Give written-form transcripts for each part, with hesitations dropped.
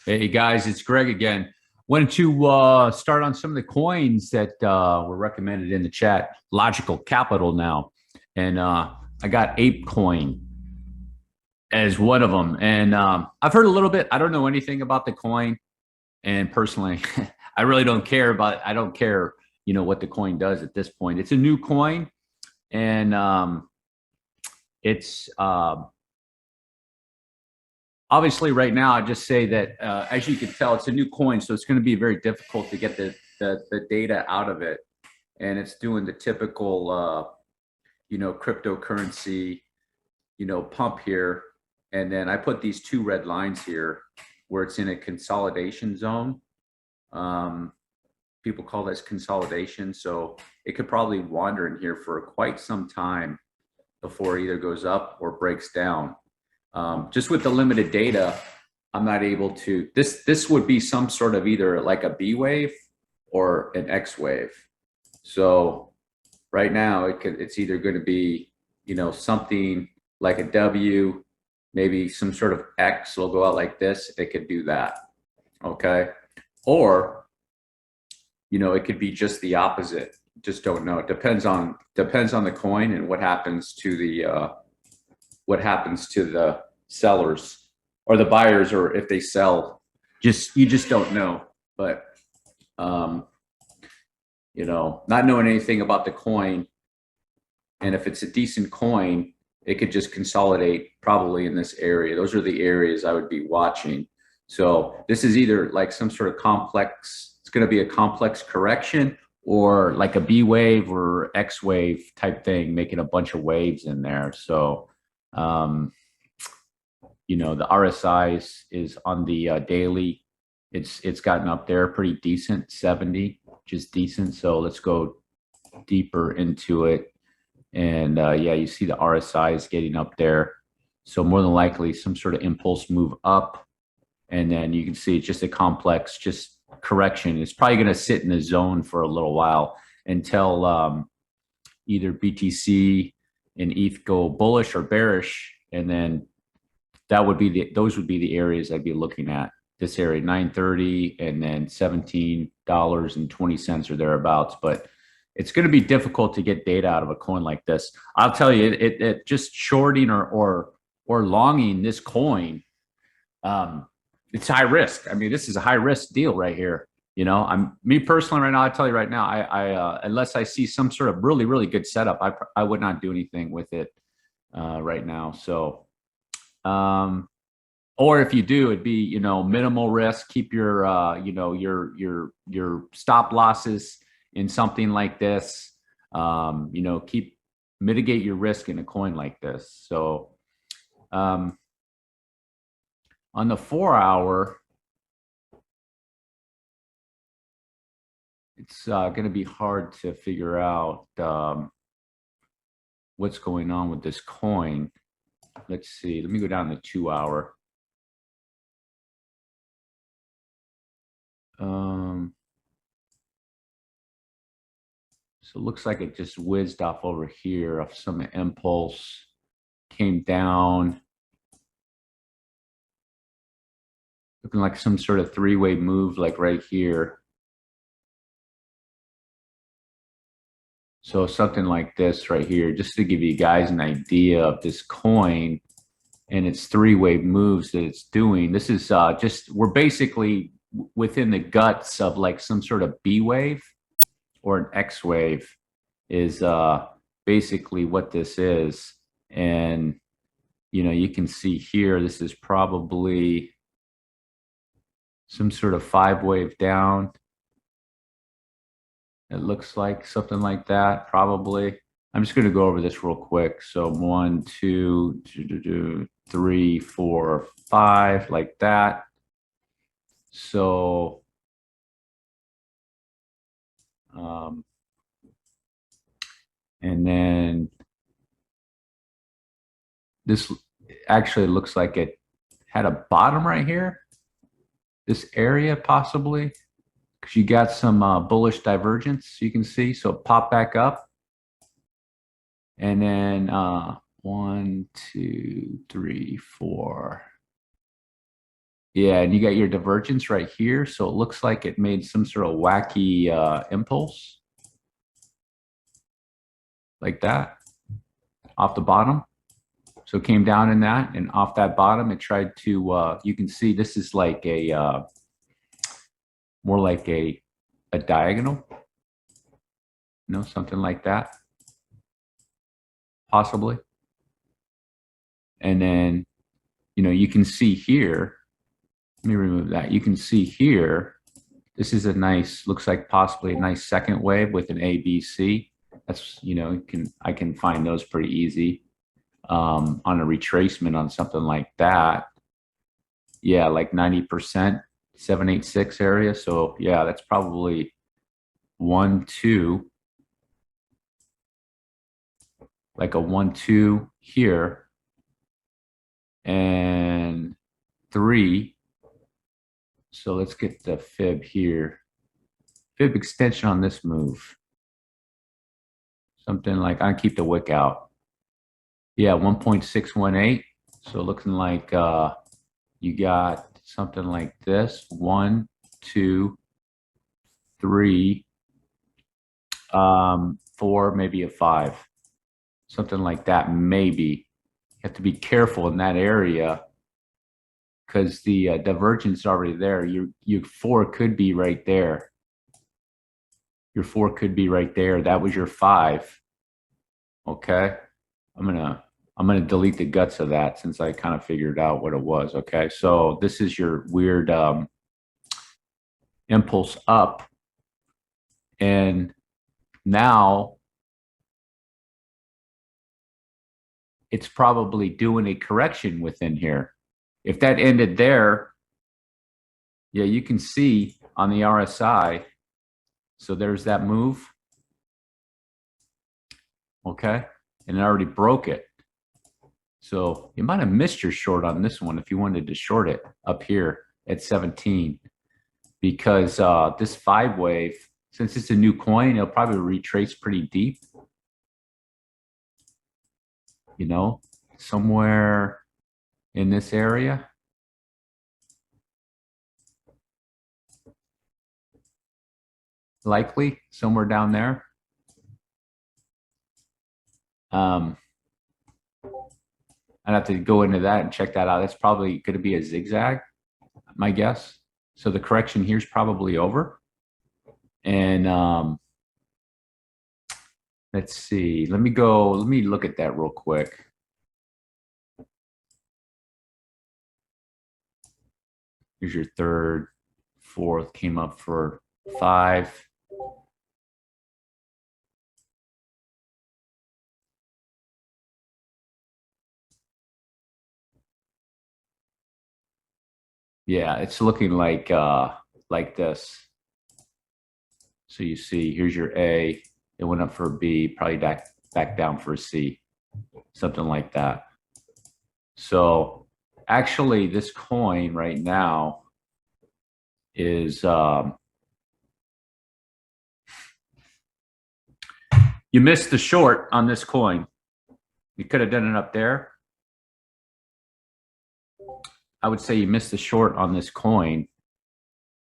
Hey guys, it's Greg again. Wanted to start on some of the coins that were recommended in the chat. Logical Capital now, and I got Ape Coin as one of them. And I've heard a little bit. I don't know anything about the coin, and personally, I really don't care about. I don't care, what the coin does at this point. It's a new coin, and it's obviously right now I just say that as you can tell it's a new coin, so it's going to be very difficult to get the data out of it, and it's doing the typical cryptocurrency pump here, and then I put these two red lines here where it's in a consolidation zone. um, People call this consolidation, so it could probably wander in here for quite some time before it either goes up or breaks down. Just with the limited data, I'm not able to. This would be some sort of either like a B wave or an X wave. So right now, it's either going to be something like a W, maybe some sort of X will go out like this. It could do that, okay, or it could be just the opposite. Just don't know. It depends on the coin and what happens to the sellers or the buyers, or if they sell. You just don't know. But um, not knowing anything about the coin, and if it's a decent coin, it could just consolidate probably in this area. Those are the areas I would be watching. So this is either like some sort of complex. It's going to be a complex correction, or like a B wave or X wave type thing, making a bunch of waves in there. So um, the RSI is on the daily. It's gotten up there pretty decent, 70, just decent. So let's go deeper into it. And yeah, you see the RSI is getting up there. So more than likely some sort of impulse move up. And then you can see it's just a complex, just correction. It's probably going to sit in the zone for a little while until either BTC and ETH go bullish or bearish. And then those would be the areas I'd be looking at. This area, 930, and then $17.20 or thereabouts. But it's going to be difficult to get data out of a coin like this. I'll tell you, it just shorting or longing this coin, it's high risk. I mean, this is a high risk deal right here. I'm me personally right now. I tell you right now, I unless I see some sort of really really good setup, I would not do anything with it right now. So or if you do, it'd be minimal risk. Keep your your stop losses in something like this. Keep mitigate your risk in a coin like this. So um, on the 4 hour, it's going to be hard to figure out what's going on with this coin. Let's see. Let me go down to 2 hour. So it looks like it just whizzed off over here off some impulse, came down, looking like some sort of three-way move, like right here. So something like this right here, just to give you guys an idea of this coin and its three-way moves that it's doing. This is we're basically within the guts of like some sort of B wave or an X wave is basically what this is. And, you can see here, this is probably some sort of 5-wave down. It looks like something like that, probably. I'm just going to go over this real quick. So 1, 2, 3, 4, 5, like that. So and then this actually looks like it had a bottom right here, this area possibly, because you got some bullish divergence, you can see. So it popped back up. And then 1, 2, 3, 4. Yeah, and you got your divergence right here. So it looks like it made some sort of wacky impulse like that off the bottom. So it came down in that, and off that bottom, it tried to, you can see this is like a, more like a diagonal, something like that, possibly. And then, you can see here, let me remove that. You can see here, this is a nice, looks like possibly a nice second wave with an A, B, C. That's, I can find those pretty easy on a retracement on something like that. Yeah, like 90%, 786 area. So yeah, that's probably 1, 2, like a 1, 2 here, and 3. So let's get the fib here. Fib extension on this move. Something like, I keep the wick out. Yeah, 1.618. So looking like you got something like this. 1, 2, 3, 4, maybe a 5. Something like that, maybe. You have to be careful in that area because the divergence is already there. Your 4 could be right there. Your 4 could be right there. That was your 5. Okay. I'm gonna delete the guts of that since I kind of figured out what it was. Okay. So this is your weird impulse up. And now it's probably doing a correction within here. If that ended there, yeah, you can see on the RSI. So there's that move. Okay. And it already broke it. So you might have missed your short on this one if you wanted to short it up here at 17, because this 5 wave, since it's a new coin, it'll probably retrace pretty deep, somewhere in this area. Likely somewhere down there. I'd have to go into that and check that out. That's probably going to be a zigzag, my guess. So the correction here is probably over. And let's see. Let me look at that real quick. Here's your 3rd, 4th, came up for 5. Yeah, it's looking like this. So you see, here's your A. It went up for a B, probably back down for a C, something like that. So actually, this coin right now is you missed the short on this coin. You could have done it up there. I would say you missed the short on this coin,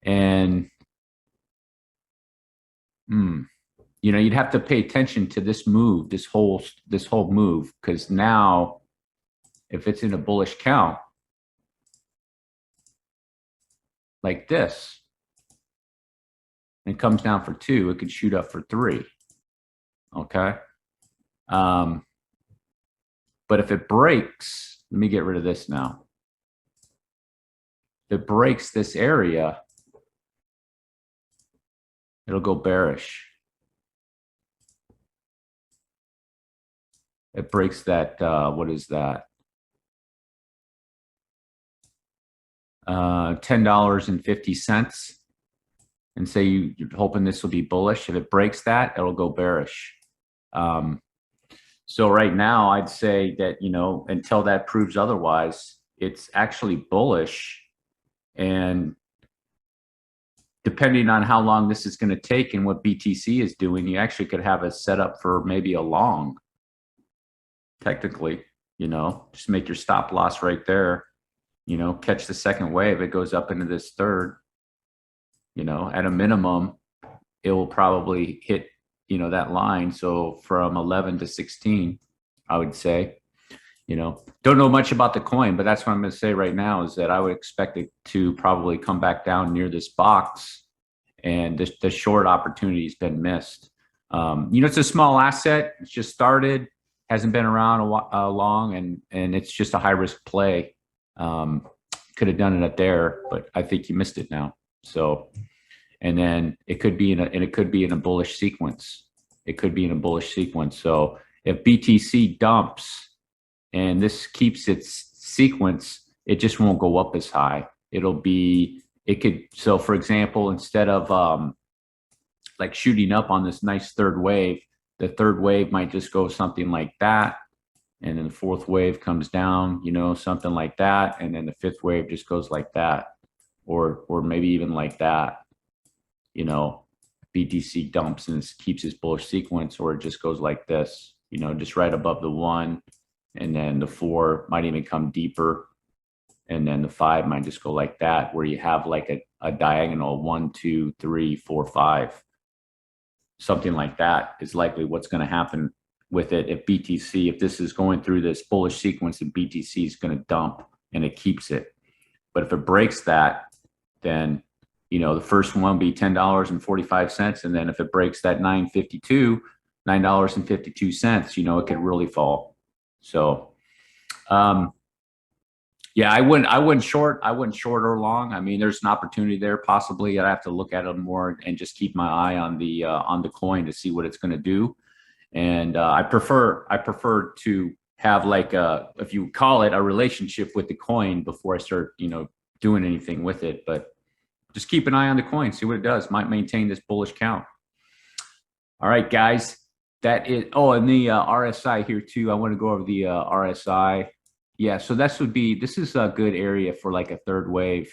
and you'd have to pay attention to this move, this whole move, because now if it's in a bullish count like this, and it comes down for 2, it could shoot up for 3. Okay. But if it breaks, let me get rid of this now. If it breaks this area, it'll go bearish. It breaks that, what is that? $10.50. And say you're hoping this will be bullish. If it breaks that, it'll go bearish. So right now, I'd say that, until that proves otherwise, it's actually bullish. And depending on how long this is going to take and what BTC is doing, you actually could have a setup for maybe a long. Technically, just make your stop loss right there. catch the second wave. It goes up into this third, at a minimum, it will probably hit, that line. So from 11 to 16, I would say, don't know much about the coin, but that's what I'm going to say right now is that I would expect it to probably come back down near this box, and the short opportunity has been missed. It's a small asset. It's just started, hasn't been around long, and it's just a high risk play. Could have done it up there, but I think you missed it now. So, and then it could be in a bullish sequence. It could be in a bullish sequence. So if BTC dumps and this keeps its sequence, it just won't go up as high. So for example, instead of like shooting up on this nice third wave, the third wave might just go something like that. And then the fourth wave comes down, something like that. And then the fifth wave just goes like that, or maybe even like that. BTC dumps and keeps its bullish sequence, or it just goes like this, just right above the 1. And then the 4 might even come deeper. And then the 5 might just go like that, where you have like a diagonal 1, 2, 3, 4, 5. Something like that is likely what's going to happen with it if this is going through this bullish sequence, and BTC is going to dump and it keeps it. But if it breaks that, then the first one will be $10.45, and then if it breaks that $9.52, $9.52, it could really fall. So, yeah, I wouldn't short or long. I mean, there's an opportunity there possibly. I'd have to look at it more and just keep my eye on the coin to see what it's going to do. And I prefer to have like if you call it, a relationship with the coin before I start doing anything with it. But just keep an eye on the coin, see what it does. Might maintain this bullish count. All right, guys. That is. Oh, and the RSI here too. I want to go over the RSI. Yeah, so this is a good area for like a third wave,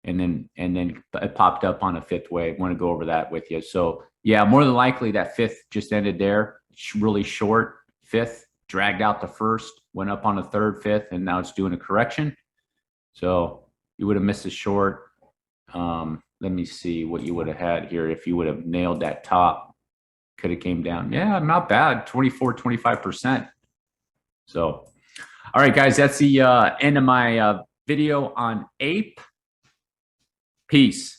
and then it popped up on a fifth wave. I want to go over that with you. So yeah, more than likely that fifth just ended there. Really short fifth, dragged out the first, went up on a third, fifth, and now it's doing a correction. So you would have missed a short. Let me see what you would have had here if you would have nailed that top. Could have came down. Yeah, not bad. 25%. So, all right, guys, that's the end of my video on Ape. Peace.